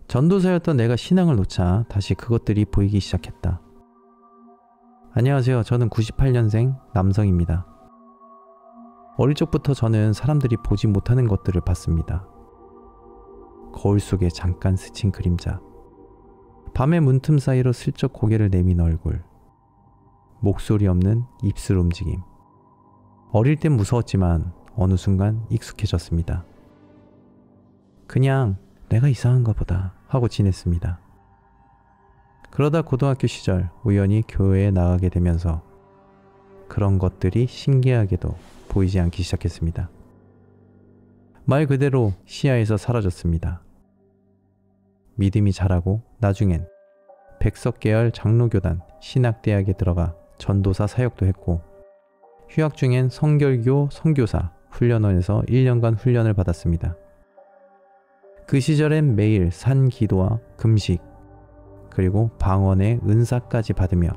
전도사였던 내가 신앙을 놓자 다시 그것들이 보이기 시작했다. 안녕하세요. 저는 98년생 남성입니다. 어릴 적부터 저는 사람들이 보지 못하는 것들을 봤습니다. 거울 속에 잠깐 스친 그림자, 밤의 문틈 사이로 슬쩍 고개를 내민 얼굴, 목소리 없는 입술 움직임. 어릴 땐 무서웠지만 어느 순간 익숙해졌습니다. 그냥 내가 이상한가 보다 하고 지냈습니다. 그러다 고등학교 시절 우연히 교회에 나가게 되면서 그런 것들이 신기하게도 보이지 않기 시작했습니다. 말 그대로 시야에서 사라졌습니다. 믿음이 자라고 나중엔 백석계열 장로교단 신학대학에 들어가 전도사 사역도 했고, 휴학 중엔 성결교 선교사 훈련원에서 1년간 훈련을 받았습니다. 그 시절엔 매일 산 기도와 금식, 그리고 방언의 은사까지 받으며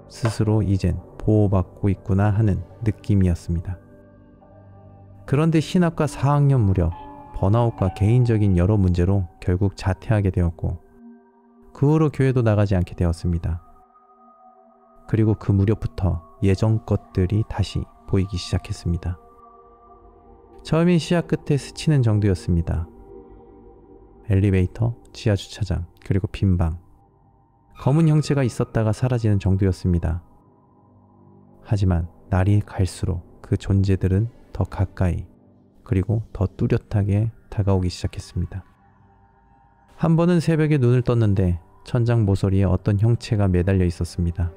스스로 이젠 보호받고 있구나 하는 느낌이었습니다. 그런데 신학과 4학년 무렵 번아웃과 개인적인 여러 문제로 결국 자퇴하게 되었고, 그 후로 교회도 나가지 않게 되었습니다. 그리고 그 무렵부터 예전 것들이 다시 보이기 시작했습니다. 처음엔 시야 끝에 스치는 정도였습니다. 엘리베이터, 지하주차장, 그리고 빈방. 검은 형체가 있었다가 사라지는 정도였습니다. 하지만 날이 갈수록 그 존재들은 더 가까이, 그리고 더 뚜렷하게 다가오기 시작했습니다. 한 번은 새벽에 눈을 떴는데 천장 모서리에 어떤 형체가 매달려 있었습니다.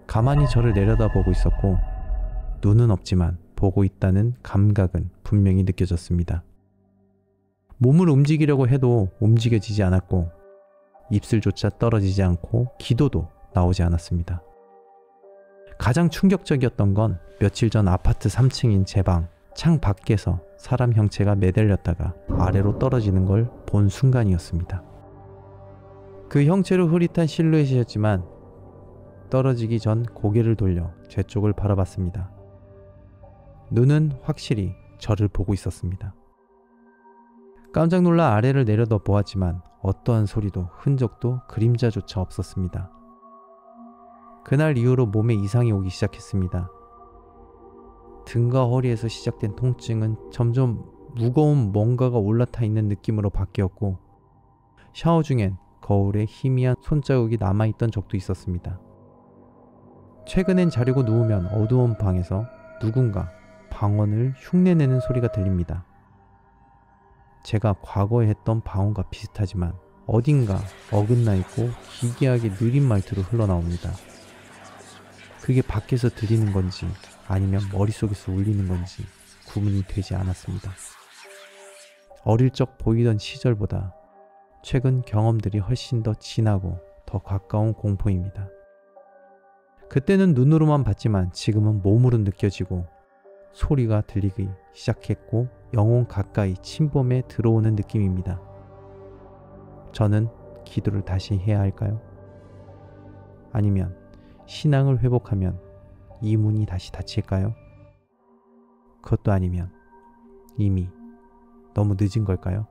가만히 저를 내려다보고 있었고, 눈은 없지만 보고 있다는 감각은 분명히 느껴졌습니다. 몸을 움직이려고 해도 움직여지지 않았고, 입술조차 떨어지지 않고 기도도 나오지 않았습니다. 가장 충격적이었던 건 며칠 전 아파트 3층인 제 방 창 밖에서 사람 형체가 매달렸다가 아래로 떨어지는 걸 본 순간이었습니다. 그 형체로 흐릿한 실루엣이었지만 떨어지기 전 고개를 돌려 제 쪽을 바라봤습니다. 눈은 확실히 저를 보고 있었습니다. 깜짝 놀라 아래를 내려다 보았지만 어떠한 소리도 흔적도 그림자조차 없었습니다. 그날 이후로 몸에 이상이 오기 시작했습니다. 등과 허리에서 시작된 통증은 점점 무거운 뭔가가 올라타 있는 느낌으로 바뀌었고, 샤워 중엔 거울에 희미한 손자국이 남아있던 적도 있었습니다. 최근엔 자려고 누우면 어두운 방에서 누군가 방언을 흉내내는 소리가 들립니다. 제가 과거에 했던 방언과 비슷하지만 어딘가 어긋나 있고 기괴하게 느린 말투로 흘러나옵니다. 그게 밖에서 들리는 건지 아니면 머릿속에서 울리는 건지 구분이 되지 않았습니다. 어릴 적 보이던 시절보다 최근 경험들이 훨씬 더 진하고 더 가까운 공포입니다. 그때는 눈으로만 봤지만 지금은 몸으로 느껴지고 소리가 들리기 시작했고 영혼 가까이 침범에 들어오는 느낌입니다. 저는 기도를 다시 해야 할까요? 아니면 신앙을 회복하면 이 문이 다시 닫힐까요? 그것도 아니면 이미 너무 늦은 걸까요?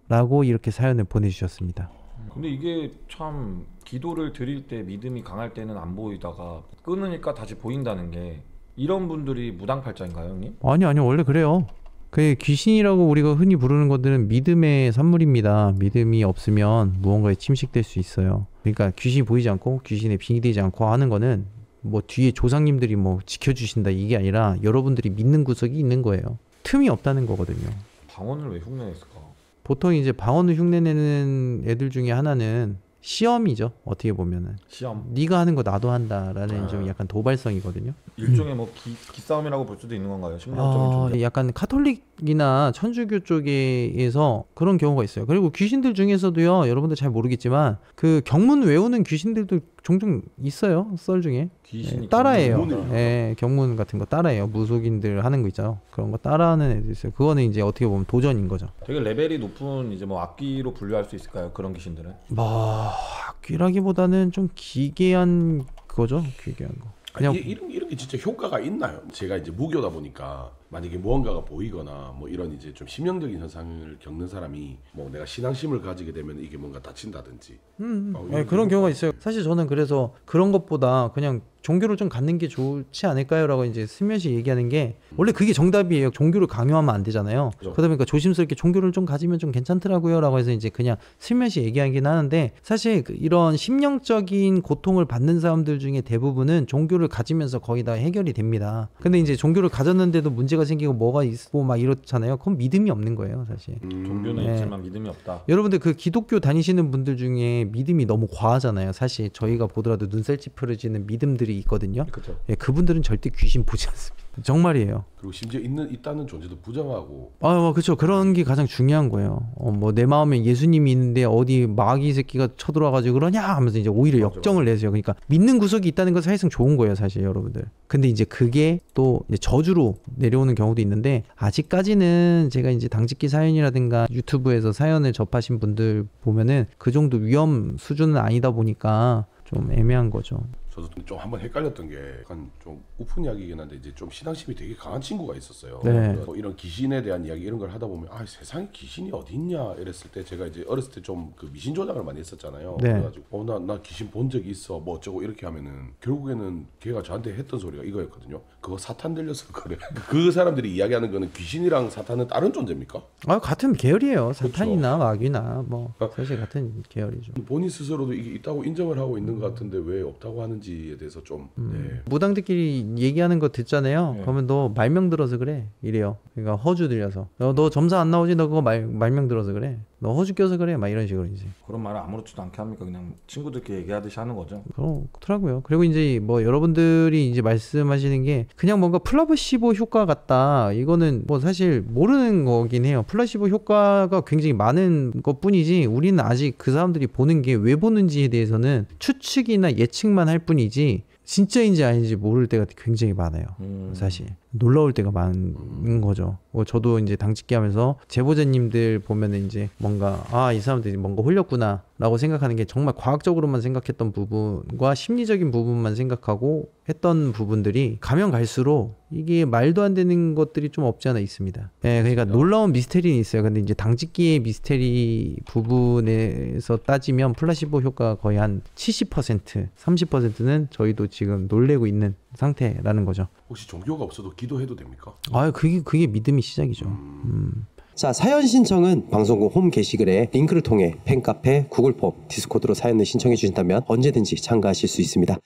라고 이렇게 사연을 보내주셨습니다. 근데 이게 참 기도를 드릴 때 믿음이 강할 때는 안 보이다가 끊으니까 다시 보인다는 게, 이런 분들이 무당팔자인가요, 형님? 아니요, 원래 그래요. 그 귀신이라고 우리가 흔히 부르는 것들은 믿음의 산물입니다. 믿음이 없으면 무언가에 침식될 수 있어요. 그러니까 귀신이 보이지 않고 귀신에 빙의되지 않고 하는 거는 뭐 뒤에 조상님들이 뭐 지켜주신다 이게 아니라 여러분들이 믿는 구석이 있는 거예요. 틈이 없다는 거거든요. 방언을 왜 흉내냈을까? 보통 이제 방언을 흉내내는 애들 중에 하나는 시험이죠. 어떻게 보면은 시험. 네가 하는 거 나도 한다라는 좀 약간 도발성이거든요. 일종의 뭐 기싸움이라고 볼 수도 있는 건가요? 심리학적인 존재. 약간 카톨릭이나 천주교 쪽에서 그런 경우가 있어요. 그리고 귀신들 중에서도요, 여러분들 잘 모르겠지만 그 경문 외우는 귀신들도 종종 있어요. 썰 중에. 귀신이 따라해요. 경문 같은 거 따라해요. 무속인들 하는 거 있잖아요. 그런 거 따라하는 애들 있어요. 그거는 이제 어떻게 보면 도전인 거죠. 되게 레벨이 높은 이제 뭐 악귀로 분류할 수 있을까요? 그런 귀신들은? 악귀라기보다는 좀 기괴한 거죠. 기괴한 거. 그냥 이런 게 진짜 효과가 있나요? 제가 이제 무교다 보니까 만약에 무언가가 보이거나 뭐 이런 이제 좀 심령적인 현상을 겪는 사람이 뭐 내가 신앙심을 가지게 되면 이게 뭔가 다친다든지 네, 그런 경우가 있어요. 사실 저는 그래서 그런 것보다 그냥 종교를 좀 갖는 게 좋지 않을까요라고 이제 슬며시 얘기하는 게 원래 그게 정답이에요. 종교를 강요하면 안 되잖아요. 그렇죠. 그러다 보니까 조심스럽게 종교를 좀 가지면 좀 괜찮더라고요라고 해서 이제 그냥 슬며시 얘기하긴 하는데 사실 이런 심령적인 고통을 받는 사람들 중에 대부분은 종교를 가지면서 거의 다 해결이 됩니다. 근데 이제 종교를 가졌는데도 문제가 생기고 뭐가 있고 막 이렇잖아요. 그건 믿음이 없는 거예요, 사실. 종교는 네. 있지만 믿음이 없다. 여러분들 그 기독교 다니시는 분들 중에 믿음이 너무 과하잖아요. 사실 저희가 보더라도 눈살 찌푸려지는 믿음들이 있거든요. 그렇죠. 예, 그분들은 절대 귀신 보지 않습니다. 정말이에요. 그리고 심지어 있다는 존재도 부정하고 그렇죠. 그런 게 가장 중요한 거예요. 뭐 내 마음에 예수님이 있는데 어디 마귀 새끼가 쳐들어와가지고 그러냐 하면서 이제 오히려 역정을 내세요. 그러니까 믿는 구석이 있다는 건 사실상 좋은 거예요, 사실 여러분들. 근데 이제 그게 또 이제 저주로 내려오는 경우도 있는데 아직까지는 제가 이제 당직기 사연이라든가 유튜브에서 사연을 접하신 분들 보면은 그 정도 위험 수준은 아니다 보니까 좀 애매한 거죠. 저도 좀 한번 헷갈렸던 게 약간 좀 우픈 이야기긴 한데 이제 좀 신앙심이 되게 강한 친구가 있었어요. 네. 뭐 이런 귀신에 대한 이야기 이런 걸 하다 보면 세상에 귀신이 어디 있냐 이랬을 때 제가 이제 어렸을 때 좀 그 미신 조장을 많이 했었잖아요. 네. 그래가지고 나 귀신 본 적이 있어 뭐 어쩌고 이렇게 하면은 결국에는 걔가 저한테 했던 소리가 이거였거든요. 그거 사탄 들렸을 거래. 그 사람들이 이야기하는 거는 귀신이랑 사탄은 다른 존재입니까? 같은 계열이에요. 사탄이나 마귀나 뭐 사실 같은 계열이죠. 본인 스스로도 이게 있다고 인정을 하고 있는 것 같은데 왜 없다고 하는지에 대해서 좀 네. 무당들끼리 얘기하는 거 듣잖아요. 네. 그러면 너 말명 들어서 그래 이래요. 그러니까 허주 들려서 너 점사 안 나오지? 너 그거 말명 들어서 그래. 너 허주 껴서 그래. 막 이런 식으로 이제. 그런 말을 아무렇지도 않게 합니까? 그냥 친구들끼리 얘기하듯이 하는 거죠. 그렇더라고요. 그리고 이제 뭐 여러분들이 이제 말씀하시는 게 그냥 뭔가 플라시보 효과 같다. 이거는 뭐 사실 모르는 거긴 해요. 플라시보 효과가 굉장히 많은 것뿐이지 우리는 아직 그 사람들이 보는 게 왜 보는지에 대해서는 추측이나 예측만 할 뿐이지 진짜인지 아닌지 모를 때가 굉장히 많아요. 사실 놀라울 때가 많은 거죠. 저도 이제 당직기 하면서 제보자님들 보면은 이제 뭔가 이 사람들이 뭔가 홀렸구나 라고 생각하는 게 정말 과학적으로만 생각했던 부분과 심리적인 부분만 생각하고 했던 부분들이 가면 갈수록 이게 말도 안 되는 것들이 좀 없지 않아 있습니다. 네, 그러니까 놀라운 미스테리는 있어요. 근데 이제 당직기의 미스테리 부분에서 따지면 플라시보 효과가 거의 한 70%, 30%는 저희도 지금 놀래고 있는 상태라는 거죠. 혹시 종교가 없어도 기도해도 됩니까? 그게 믿음의 시작이죠. 자, 사연 신청은 방송국 홈 게시글에 링크를 통해 팬카페, 구글 폼, 디스코드로 사연을 신청해 주신다면 언제든지 참가하실 수 있습니다.